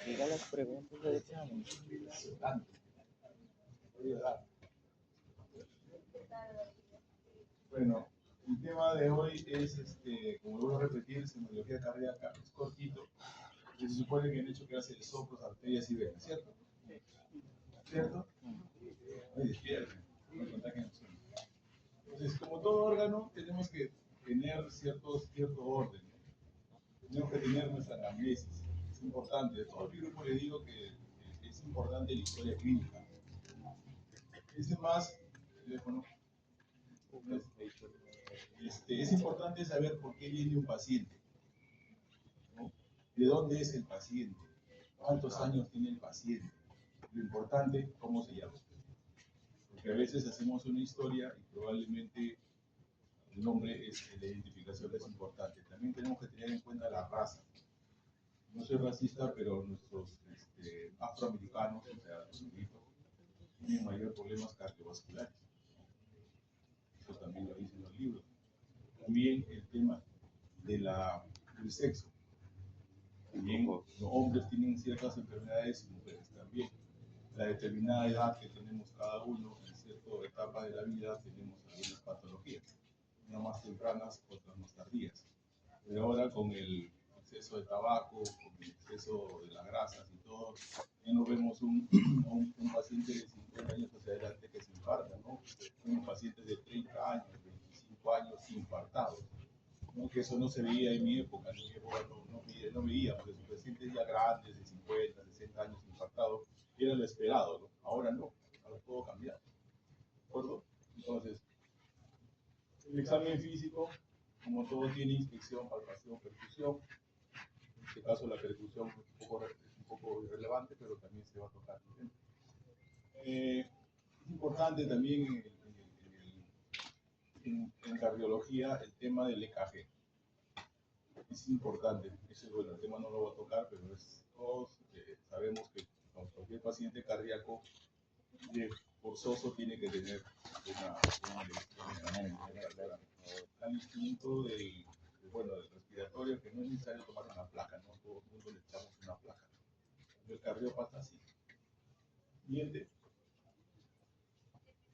Diga las preguntas del examen. Bueno, el tema de hoy es, como vuelvo a repetir, semiología cardíaca, es cortito. Se supone que han hecho clase de soplos, arterias y venas, ¿cierto? ¿Cierto? Ay, despierten, no me contagien. Entonces, como todo órgano, tenemos que tener cierto orden, ¿no? Tenemos que tener nuestra anamnesis, es importante. A todo mi grupo le digo que es importante la historia clínica. Es más, teléfono. Es importante saber por qué viene un paciente, ¿no? ¿De dónde es el paciente? ¿Cuántos años tiene el paciente? Lo importante, ¿cómo se llama? Porque a veces hacemos una historia y probablemente el nombre la identificación es importante. También tenemos que tener en cuenta la raza. No soy racista, pero nuestros afroamericanos, o sea, los negritos, tienen mayor problemas cardiovasculares. Eso también lo dicen los libros. También el tema del sexo. También los hombres tienen ciertas enfermedades y mujeres también. La determinada edad que tenemos cada uno, en cierta etapa de la vida, tenemos algunas patologías. Unas más tempranas, otras más tardías. Pero ahora con el exceso de tabaco, con el exceso de las grasas y todo, ya no vemos un paciente de 50 años hacia adelante que se infarta, ¿no? Vemos pacientes de 30 años, 25 años infartados, ¿no? Que eso no se veía en mi época. En mi época no veía, porque los pacientes ya grandes, de 50, 60 años infartados, era lo esperado, ¿no? Ahora no, ahora todo cambiado, ¿de acuerdo? Entonces, el examen físico, como todo, tiene inspección, palpación, percusión. En este caso la percusión es un poco irrelevante, pero también se va a tocar. Es importante también en cardiología el tema del EKG. Es importante, ese, bueno, el tema no lo voy a tocar, pero todos sabemos que con cualquier paciente cardíaco forzoso tiene que tener al instinto del respiratorio, que no es necesario tomar una placa, ¿no? Todo el mundo le echamos una placa. El cardiópata sí. Siguiente.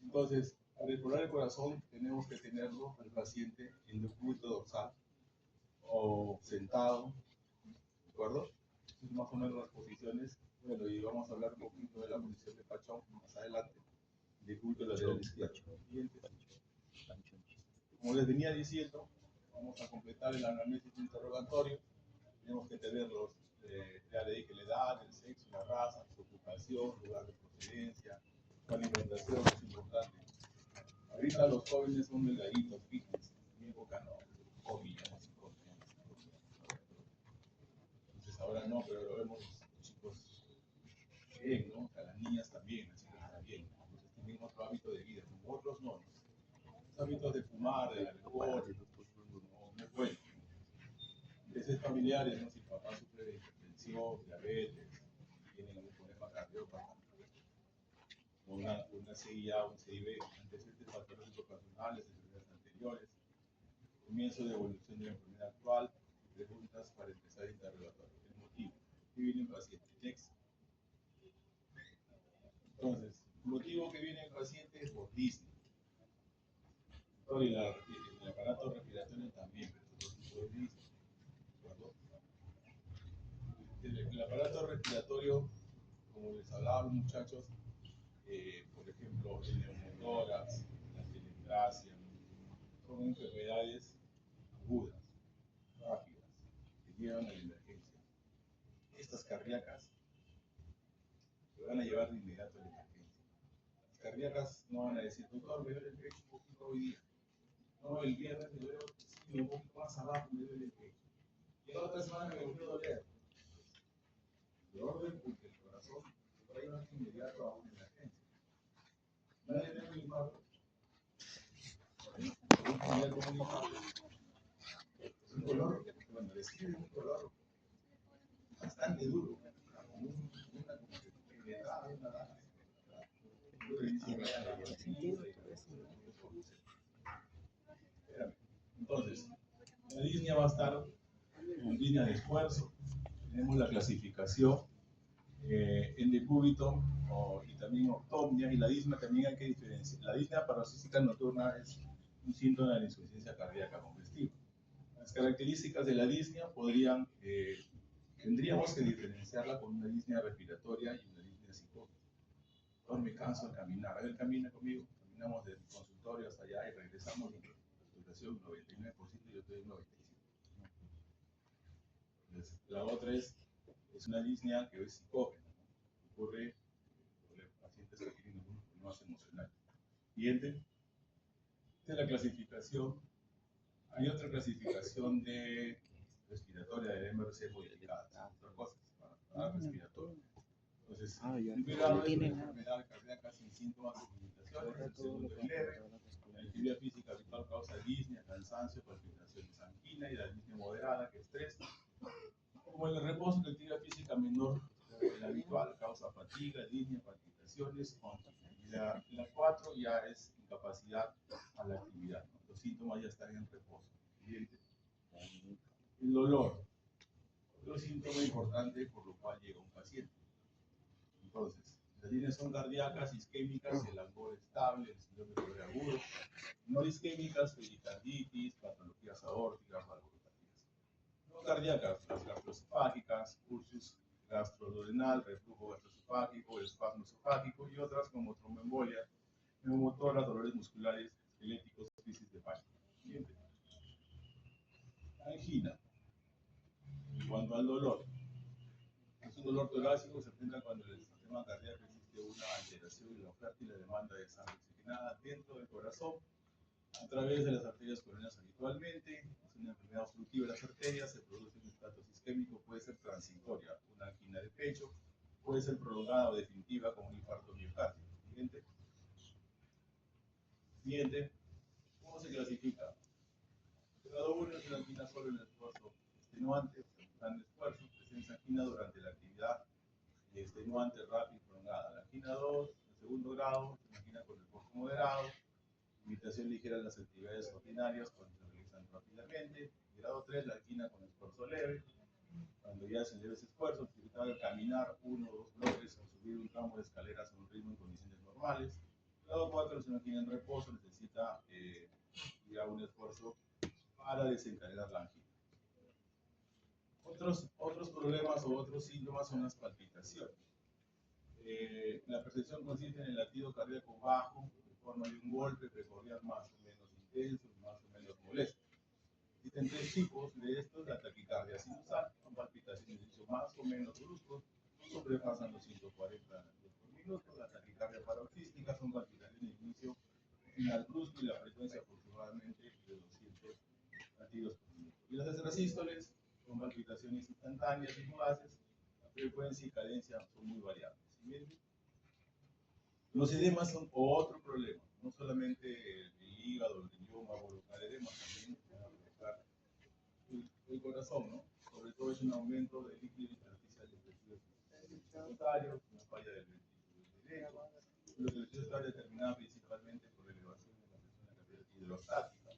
Entonces, al explorar el corazón tenemos que tenerlo al paciente en decúbito dorsal o sentado, ¿de acuerdo? Es más o menos las posiciones. Bueno, y vamos a hablar un poquito de la posición de Pachón más adelante. Decúbito lateral izquierdo. Siguiente. Como les venía diciendo, vamos a completar el análisis interrogatorio. Tenemos que tener ya le dije, la edad, el sexo, la raza, su ocupación, lugar de procedencia, su alimentación es importante. Ahorita los jóvenes son delgaditos, fitness. En mi época no, comíamos. Entonces ahora no, pero lo vemos los chicos bien, ¿no? A las niñas también, las chicas también. Entonces tienen otro hábito de vida, como otros no. Los hábitos de fumar, de alcohol, no es bueno. Intereses familiares, ¿no? Si papá sufre de hipertensión, diabetes, tienen algún problema cardiópata, una CIA, un CIB, antecedentes patológicos personales, enfermedades anteriores, comienzo de evolución de la enfermedad actual, preguntas para empezar el interrogatorio. El motivo, ¿qué viene el paciente? Next. Entonces, el motivo que viene el paciente es por Disney. Y el aparato respiratorio también, pero es otro tipo de Disney. El aparato respiratorio, como les hablaba los muchachos, por ejemplo, el neumotórax, la teletracia, son enfermedades agudas, rápidas, que llevan a la emergencia. Estas cardíacas te van a llevar de inmediato a la emergencia. Las cardíacas no van a decir, doctor, me duele el pecho un poquito hoy día. No, el viernes me duele un poquito más abajo, me duele el pecho. Y la otra semana me volvió a doler. De orden porque el corazón va a llevar de inmediato a una emergencia. Nadie tiene un infarto. Es un color, bueno, describe un color bastante duro, como una penetrada de una daga. Entonces, La disnea va a estar en línea de esfuerzo. Tenemos la clasificación en decúbito y también octomia, y la disnea también hay que diferenciar. La disnea paroxística nocturna es un síntoma de la insuficiencia cardíaca congestiva. Las características de la disnea tendríamos que diferenciarla con una disnea respiratoria y una disnea psicótica. Entonces me canso de caminar. A ver, camina conmigo. Caminamos del consultorio hasta allá y regresamos. Respiración 99% y yo estoy en 97%. Entonces, la otra es una disnea que es psicógena, ¿no? Ocurre en los pacientes que tienen algunos problemas emocionales. Siguiente. Esta es la clasificación. Hay otra clasificación de respiratoria del MRC modificada, otras cosas para respiratoria. Entonces, el primer grado es una enfermedad cardíaca sin síntomas o limitaciones, el segundo es leve. La actividad física habitual causa disnea, cansancio, palpitaciones, angina, y la disnea moderada, que es estrés. Como en el reposo, la actividad física menor de la habitual causa fatiga, disnea, palpitaciones. Y la 4 ya es incapacidad a la actividad, ¿no? Los síntomas ya están en reposo. Siguiente. El dolor. Otro síntoma importante por lo cual llega un paciente. Entonces, las disneas son cardíacas, isquémicas, el albor estable, el síndrome de dolor agudo, no isquémicas, pericarditis, patologías aórticas, valvulopatías. No cardíacas, las gastroesofágicas, ursus gastroduodenal, reflujo gastroesofágico, espasmo esofágico y otras como tromboembolia, neumotoras, dolores musculares, esqueléticos, crisis de pánico. Siguiente. Angina. En cuanto al dolor, es un dolor torácico, se presenta cuando en el sistema cardíaco existe una alteración en la oferta y la demanda de sangre oxigenada dentro del corazón a través de las arterias coronarias habitualmente. Es una enfermedad obstructiva de las arterias, se produce un estatus isquémico, puede ser transitoria, una angina de pecho, puede ser prolongada o definitiva como un infarto miocardio. Siguiente. Siguiente. ¿Cómo se clasifica? El grado 1 es una angina solo en el esfuerzo extenuante, gran esfuerzo, presencia angina durante la actividad extenuante, rápida y prolongada. La angina 2, en segundo grado, es una angina con esfuerzo moderado, limitación ligera de las actividades ordinarias cuando se realizan rápidamente. Y grado 3, la angina con esfuerzo leve, cuando ya hacen leves esfuerzos, necesitan caminar 1 o 2 bloques o subir un tramo de escaleras a un ritmo en condiciones normales. Grado 4 es una angina en reposo, necesita ya un esfuerzo para desencadenar la angina. Otros problemas o otros síntomas son las palpitaciones. La percepción consiste en el latido cardíaco bajo, en forma de un golpe precordial más o menos intenso y más o menos molesto. Existen 3 tipos de estos: la taquicardia sinusal, son palpitaciones de inicio más o menos bruscos, no sobrepasan los 140 latidos por minuto. La taquicardia paroxística, son palpitaciones de inicio final brusco y la frecuencia aproximadamente de 200 latidos por minuto. Y las extrasístoles son palpitaciones instantáneas y fugaces, la frecuencia y cadencia son muy variables. ¿Siguiente? Los edemas son otro problema, no solamente el hígado, el riñón va a provocar edemas, también va a provocar el corazón, ¿no? Sobre todo es un aumento del líquido intersticial del ventrículo secundario, una falla del ventrículo derecho. Los ejercicios están determinados principalmente por elevación de la presión arterial hidrostática.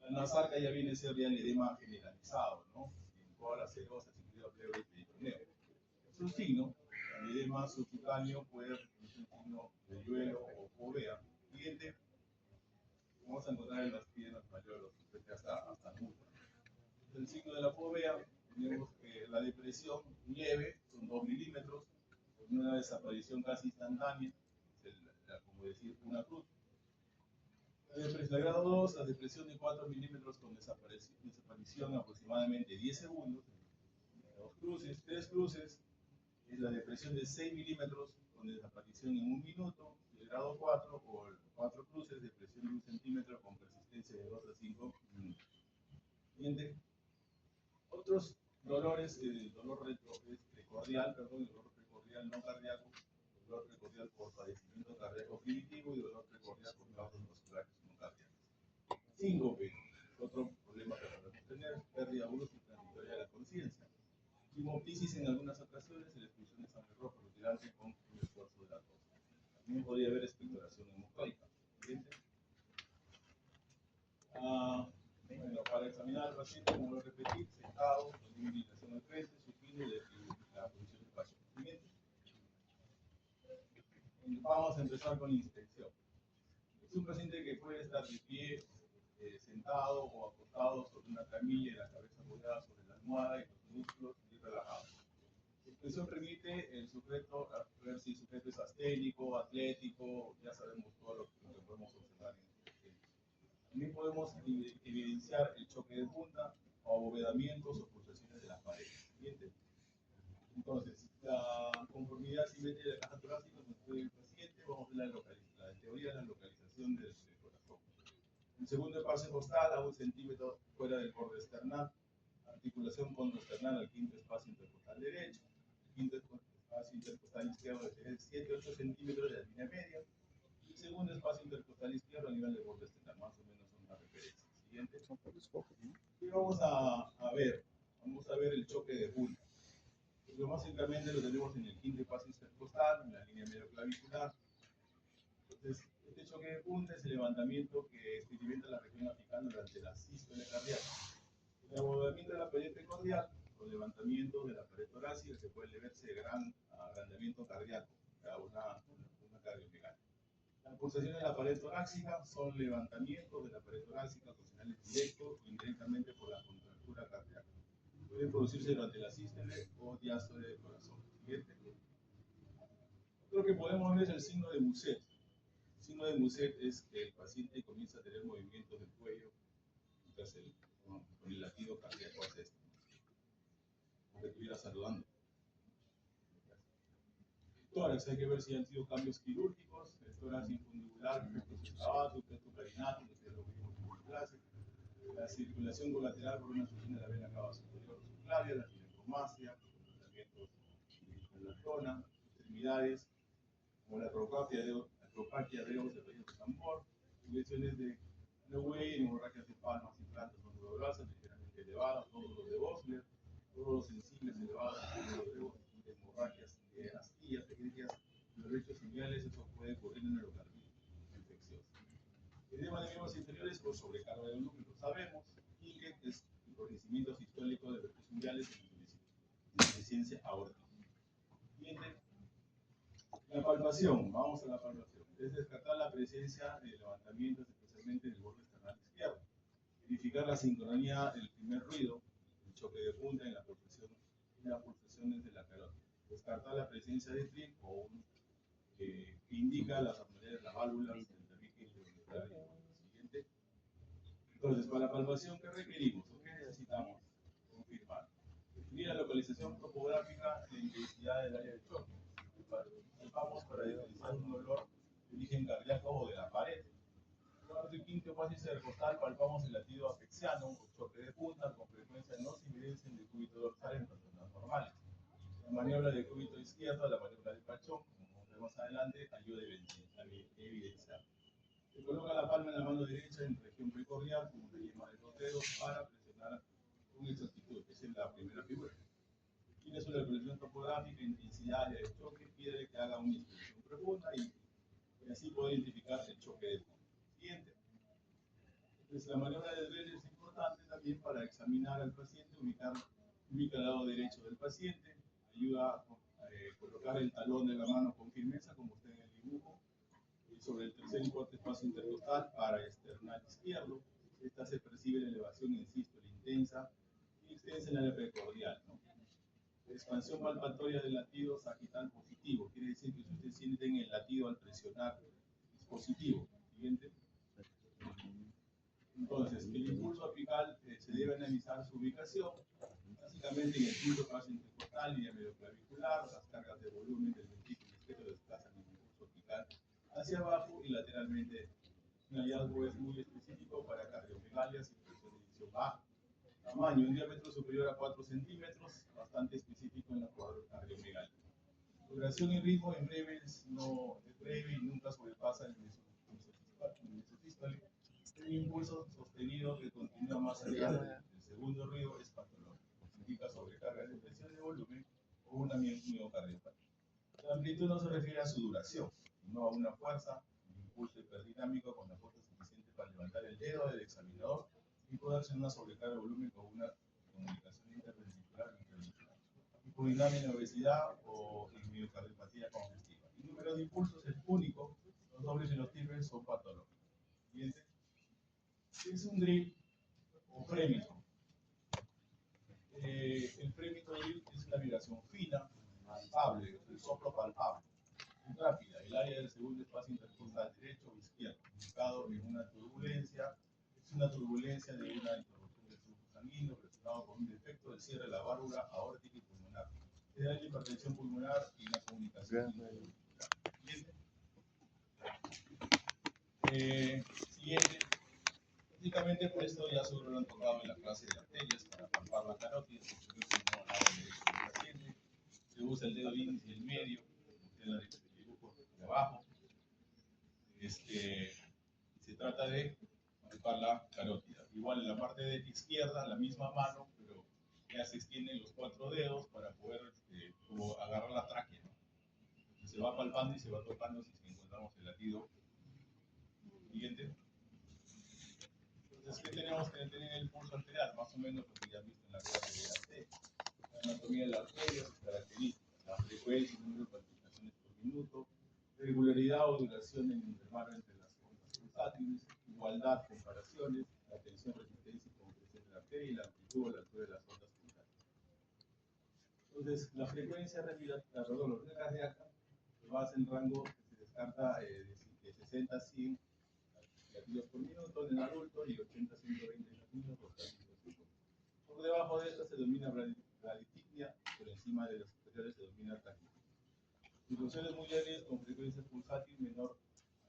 La nasarca ya viene a ser ya el edema generalizado, ¿no? En todas las serosas, incluido pleura y peritoneo. Es un signo. El edema subcutáneo puede ser un signo de yuelo o fovea. Siguiente. Vamos a encontrar en las piernas mayores, hasta nuca. El signo de la fovea, tenemos la depresión leve, son 2 milímetros, con una desaparición casi instantánea, como decir, una cruz. La grado 2, la depresión de 4 milímetros con desaparición aproximadamente 10 segundos. 2 cruces, 3 cruces, es la depresión de 6 milímetros con desaparición en 1 minuto. Y el grado 4 o 4 cruces, depresión de 1 centímetro con persistencia de 2 a 5 minutos. Siguiente. Otros dolores, el dolor precordial, el dolor precordial no cardíaco, dolor precordial por padecimiento cardíaco primitivo y dolor precordial por causas musculares no cardíacas. Síncope, otro problema que podemos tener, pérdida brusca y transitoria de la conciencia. Hemoptisis en algunas ocasiones, la expulsión de sangre roja rutilante con un esfuerzo de la tos. También podría haber expectoración hemocólica. Siguiente. Bueno, para examinar paciente, como lo repetí, sentado, con inclinación al frente, supino y la posición del paciente. Siguiente. Vamos a empezar con la inspección. Es un paciente que puede estar de pie, sentado o acostado sobre una camilla y la cabeza apoyada sobre la almohada y los músculos muy relajados. La inspección permite el sujeto a ver si el sujeto es asténico, atlético, ya sabemos todo lo que podemos observar en este paciente. También podemos evidenciar el choque de punta o abovedamientos o pulsaciones de las paredes. Siguiente. Entonces, la conformidad simétrica de la caja torácica con el paciente, vamos a ver la teoría de la localización del corazón. El segundo espacio costal a 1 centímetro fuera del borde esternal, articulación condroesternal al quinto espacio intercostal derecho, el quinto espacio intercostal izquierdo es 7-8 centímetros de la línea media, y el segundo espacio intercostal izquierdo a nivel del borde esternal, más o menos son una referencia. Siguiente. Y vamos a ver el choque de punta. Lo más cercanamente lo tenemos en el quinto espacio intercostal, en la línea medio clavicular. Entonces, este choque de punta es el levantamiento que experimenta la región apical durante la sístole cardíaca. El abovedamiento de la pared precordial, o levantamiento de la pared torácica, que puede verse de gran agrandamiento cardíaco, una cardiomegalia. Las pulsaciones de la pared torácica son levantamientos de la pared torácica ocasionales directos o indirectamente por la contractura cardíaca. Pueden producirse durante la sístole o diástole del corazón. Siguiente. Lo que podemos ver es el signo de Muset. El signo de Muset es que el paciente comienza a tener movimientos del cuello con el latido cardíaco hace esto. Como que estuviera saludando. Tórax, hay que ver si han sido cambios quirúrgicos. El tórax infundibular, pectus excavatus, pectus carinatus, que lo vimos en clase. La circulación colateral por una succión de la vena cava superior subclavia, la ginecomastia, tratamientos en la zona, extremidades, como la acropaquia de dedos de rayos de tambor, lesiones de Lewey, hemorragias de palmas y plantas con dolorosas ligeramente elevadas, nódulos de Bosler, nódulos sensibles elevados, nódulos de hemorragias de astillas pequeñas, los rechos ciliares, eso puede ocurrir en el endocarditis infeccioso. Edema de miembros inferiores por sobrecarga de volumen, lo sabemos, y que es el fortalecimiento sistólico de rechos ciliares en insuficiencia aórtica. Siguiente. La palpación, vamos a la palpación. Es descartar la presencia de levantamientos, especialmente en el borde esternal izquierdo. Verificar la sincronía del primer ruido, el choque de punta en las pulsaciones de la carótida. Descartar la presencia de trip o que indica las anomalias de las válvulas del tabique intraventricular. Siguiente. Entonces, para la palpación, ¿qué requerimos o qué necesitamos confirmar? Definir la localización topográfica y la intensidad del área de choque. Palpamos para diferenciar un dolor de origen cardíaco o de la pared. Durante el quinto espacio intercostal palpamos el latido apexiano o choque de punta, con frecuencia no se evidencia en el cúbito dorsal en personas normales. La maniobra del cúbito izquierdo, la maniobra del pachón, como vemos más adelante, ayuda a evidenciar. Se coloca la palma en la mano derecha en región precordial, como la yema de los dedos, para presionar con exactitud. Esa es la primera figura. Tiene su localización topográfica, intensidad de choque, pide que haga una inspección profunda y así puede identificar el choque de punta. Siguiente. Entonces, la maniobra del Drell es importante también para examinar al paciente, ubica el lado derecho del paciente, ayuda a colocar el talón de la mano con firmeza, como usted en el dibujo, sobre el tercer y cuarto espacio intercostal para esternal izquierdo. Esta se percibe la elevación en sístole intensa y extensa en el área precordial, ¿no? Expansión palpatoria del latido sagital positivo, quiere decir que si ustedes sienten el latido al presionar, es positivo. Siguiente. Entonces, el impulso apical se debe analizar su ubicación, básicamente en el quinto espacio intercostal y el medio clavicular. Las cargas de volumen del ventrículo izquierdo desplazan el impulso apical hacia abajo y lateralmente. Un hallazgo es muy específico para cardiomegalias y presión de edición baja. Tamaño, un diámetro superior a 4 centímetros, bastante específico en la cardiomegalia. Duración y ritmo en breve no es breve y nunca sobrepasa el mesosístole. Un impulso sostenido que continúa más allá del segundo ruido es patológico. Indica sobrecarga de presión de volumen o una miocardiopatía. La amplitud no se refiere a su duración, sino a una fuerza, un impulso hiperdinámico con la fuerza suficiente para levantar el dedo del examinador y puede darse una sobrecarga de volumen con una comunicación interventricular o intraventricular. Hipodinamia en obesidad o en miocardiopatía congestiva. El número de impulsos es único, los dobles y los triples son patológicos. Siguiente. Es un drill o frémito. El frémito drill es una vibración fina, palpable, el soplo palpable, muy rápida. El área del segundo espacio intercostal derecho o izquierdo, indicado en una turbulencia, es una turbulencia de una interrupción del flujo sanguíneo relacionado con un defecto del cierre de la válvula aórtica y pulmonar. Se da la hipertensión pulmonar y la comunicación interventricular. Siguiente. Prácticamente por esto ya seguro lo han tocado en la clase de arterias para palpar la carótida, se usa el dedo índice y el medio, el dibujo de abajo. Se trata de palpar la carótida. Igual en la parte de izquierda, la misma mano, pero ya se extienden los 4 dedos para poder como agarrar la tráquea, ¿no? Y se va palpando y se va tocando si encontramos el latido. Siguiente. Entonces, ¿qué tenemos que tener en el pulso arterial? Más o menos lo que ya han visto en la clase de arteria. La anatomía de la arteria, sus características, la frecuencia, el número de palpitaciones por minuto, regularidad o duración en el intervalo entre las ondas pulsátiles, igualdad, comparaciones, la tensión, resistencia y compresión de la arteria y la amplitud o la altura de las ondas pulsátiles. Entonces, la frecuencia respiratoria cardíaca va en rango que se descarta de 60 a 100 latidos por minuto en el adulto y 80 a 120 latidos por minuto. Por debajo de esta se domina braditipnia, por encima de las superiores se domina taquicardia. Disfunciones mundiales con frecuencia pulsátil menor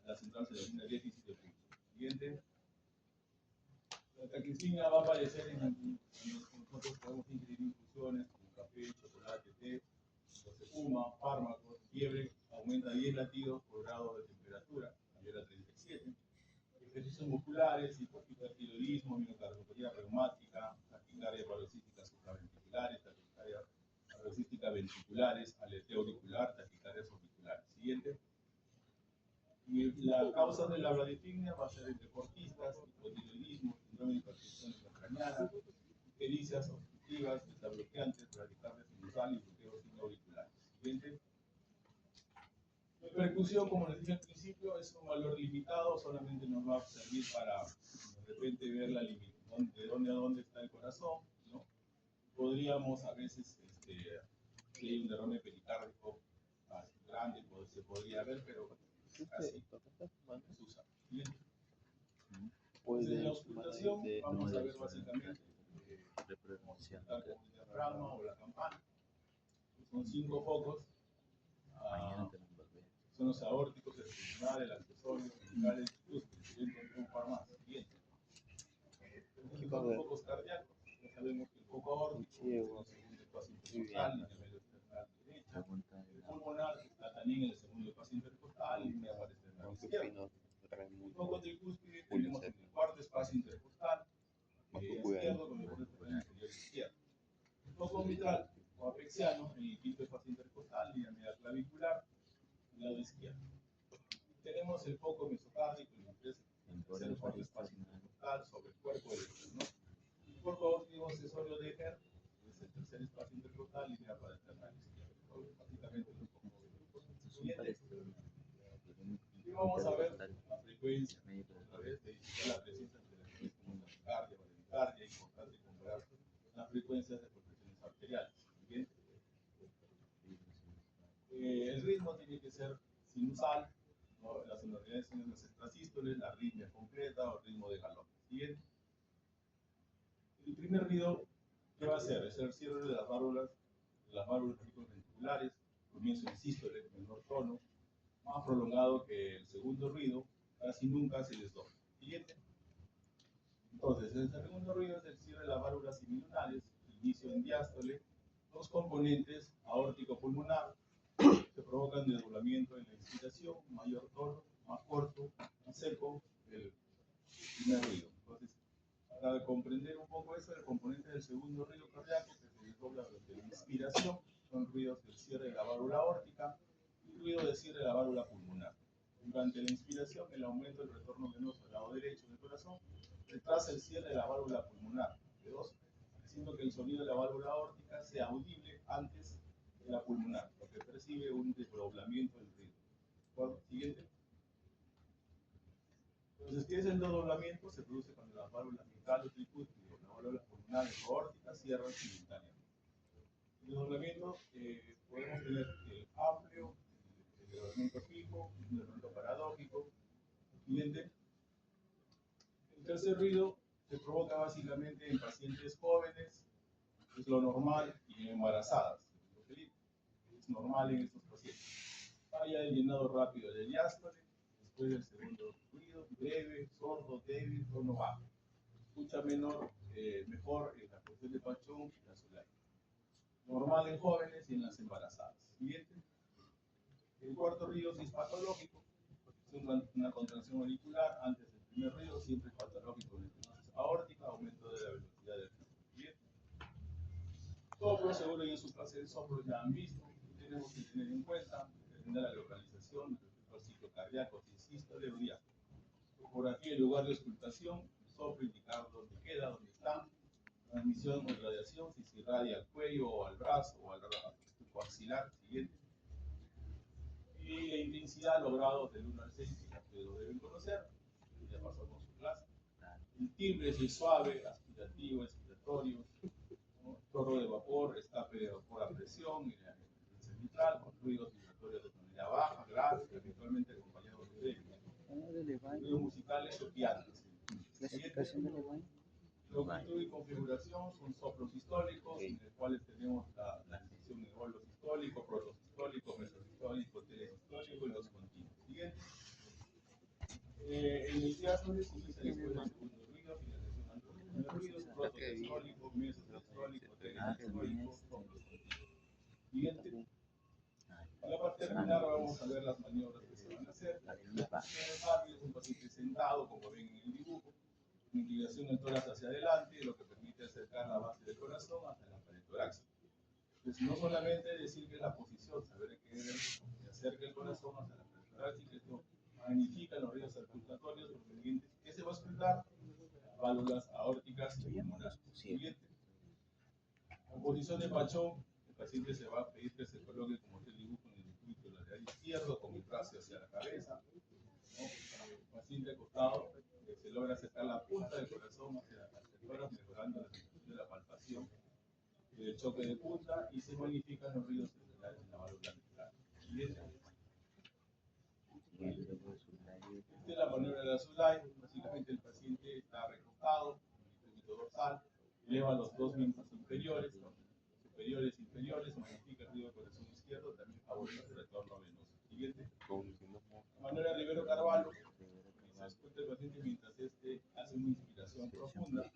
a la central se domina déficit de pulso. Siguiente. La taquicina va a aparecer en nosotros podemos ingerir infusiones como café, chocolate, té, se fuma, fármacos, fiebre, aumenta 10 latidos por grado de temperatura, mayor a 37. Ejercicios musculares, hipotiroidismo, miocardiopatía reumática, taquicardia paroxística supraventriculares, taquicardia paroxística ventriculares, aleteo auricular, taquicardias auriculares. Siguiente. Y la causa de la braditipnia va a ser en deportistas, hipotiroidismo, síndrome de hipertensión intracraniana, ictericias obstructivas, betabloqueantes, bradicardia sinusal y bloqueos auriculares. Siguiente. La percusión, como les dije al principio, es un valor limitado, solamente nos va a servir para de repente ver la limitación de dónde a dónde está el corazón, ¿no? Podríamos a veces, si hay un derrame pericárdico grande, pues, se podría ver, pero casi no se usa. Bien. Entonces, en la auscultación vamos a ver básicamente con el diafragma o la campana. Son 5 focos. Son los aórticos, el pulmonar, el accesorio, el umbilical, el cúspide, un par más. Bien. Son focos cardíacos. Ya sabemos que el foco aórtico es el segundo espacio intercostal, la intercostal derecha. El pulmonar está también en el segundo espacio intercostal y me aparece en la izquierda. El foco tricúspide tenemos en el cuarto espacio intercostal izquierdo con el cuerpo inferior izquierdo. El foco mitral o apexiano en el quinto espacio intercostal, línea media clavicular, al lado izquierdo. Tenemos el foco mesocárdico en el tercer o cuarto espacio intercostal sobre el cuerpo derecho, ¿no? El foco óptico accesorio de Hertz es el tercer espacio intercostal, línea paraternal izquierda. Básicamente los focos siguientes. Y vamos a ver la frecuencia, otra vez, de la presencia entre la taquicardia, bradicardia, importante comparar las frecuencias de progresiones arteriales. Siguiente. El ritmo tiene que ser sinusal, ¿no? Las sonoridades son las extrasístoles, la arritmia concreta o ritmo de galón. Siguiente. El primer ruido, ¿qué va a hacer? Es el cierre de las válvulas ventriculares, comienzo en sístole, menor tono, más prolongado que el segundo ruido, casi nunca se desdobla. Siguiente. Entonces, el segundo ruido es el cierre de las válvulas semilunares, inicio en diástole, dos componentes aórtico-pulmonar que provocan desdoblamiento en la inspiración, mayor tono, más corto, más seco, el primer ruido. Entonces, para comprender un poco eso, el componente del segundo ruido cardíaco que se desdobla durante la inspiración son ruidos del cierre de la válvula aórtica y ruido del cierre de la válvula pulmonar. Durante la inspiración, el aumento del retorno venoso al lado derecho del corazón retrasa el cierre de la válvula pulmonar. B2, haciendo que el sonido de la válvula aórtica sea audible antes de la pulmonar, lo que percibe un desdoblamiento del ruido. ¿De acuerdo? Siguiente. Entonces, ¿qué es el desdoblamiento? Se produce cuando las válvulas mitral o tricúspide o las válvulas pulmonares o aórticas cierran simultáneamente. El desdoblamiento podemos tener el amplio, el desdoblamiento fijo, el desdoblamiento paradójico. Siguiente. El tercer ruido se provoca básicamente en pacientes jóvenes, es lo normal, y en embarazadas. Es normal en estos pacientes. Falla el llenado rápido del diástole, después del segundo ruido, breve, sordo, débil, tono bajo. Escucha menor, mejor en la posición de Pachón y la Zulay. Normal en jóvenes y en las embarazadas. Siguiente. El cuarto ruido sí es patológico, es una contracción auricular antes del primer ruido, siempre es patológico en estenosis aórtica, aumento de la velocidad del ritmo. Siguiente. Soplo, seguro en su clase de soplo ya han visto, tenemos que tener en cuenta, determinar la localización respecto al ciclo cardíaco, si sístole o diástole. Topografía y lugar de auscultación, soplo indicar dónde queda, dónde está, transmisión o radiación, si se irradia al cuello o al brazo o al axilar. Siguiente. Y la intensidad, los grados del 1 al 6, que ya ustedes deben conocer, ya pasó con su clase. El timbre es suave, aspirativo, expiratorio, ¿no? Chorro de vapor, escape de vapor a presión, el central, ruidos vibratorios de tonalidad baja, grave, habitualmente acompañados de ruidos musicales o pianos. Clasificación de Levine. Longitud y configuración son soplos sistólicos, en los cuales tenemos la sección de bolo sistólico, protosistólico, mesosistólico, telesistólico y los continuos. Siguiente. En el diástole se utiliza después del segundo ruido, finalización antes del primer ruido, protosistólico, mesosistólico, telesistólico, soplos continuos. Siguiente. En la parte terminal vamos a ver las maniobras que se van a hacer. Es un paciente sentado, como ven en el dibujo. Inclinación del tórax hacia adelante, lo que permite acercar la base del corazón hasta la pared torácica. Entonces, no solamente decir que es la posición, saber que se acerca el corazón hasta la pared torácica, esto magnifica los ruidos auscultatorios provenientes. ¿Qué se va a auscultar? Válvulas aórticas y pulmonares. Siguiente. En posición de Pachón, el paciente se va a pedir que se coloque como es el dibujo en el circuito lateral izquierdo, con el brazo hacia la cabeza. ¿No? El paciente acostado se logra acercar la punta del corazón hacia el tórax, mejorando la sensación de la palpación del choque de punta y se magnifican los ruidos centrales en la válvula mitral. Esta es la maniobra de la Zulay. Básicamente el paciente está recostado, con el cúbito dorsal, eleva los dos miembros inferiores, superiores e inferiores, magnifica el ruido del corazón izquierdo, también favorece el retorno venoso. Siguiente. Maniobra de Rivero Carvalho. Se escucha el paciente mientras este hace una inspiración profunda,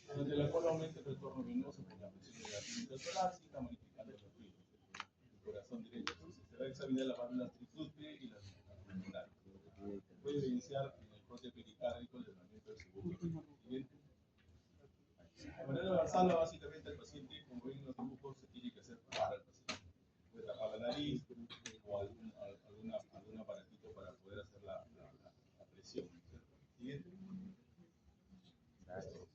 durante la cual aumenta el retorno venoso por la presión de la arteria torácica, modificando los ruidos. El corazón derecho. Entonces, se va a examinar las válvulas tricúspide y las pulmonares. Puede evidenciar en el corte pericárdico el desvanecimiento del segundo ruido. Siguiente. De manera avanzada, básicamente el paciente, como ven en los dibujos, se tiene que hacer para el paciente. Puede tapar la nariz o algún aparatito para poder hacer la presión. Siguiente. Esto.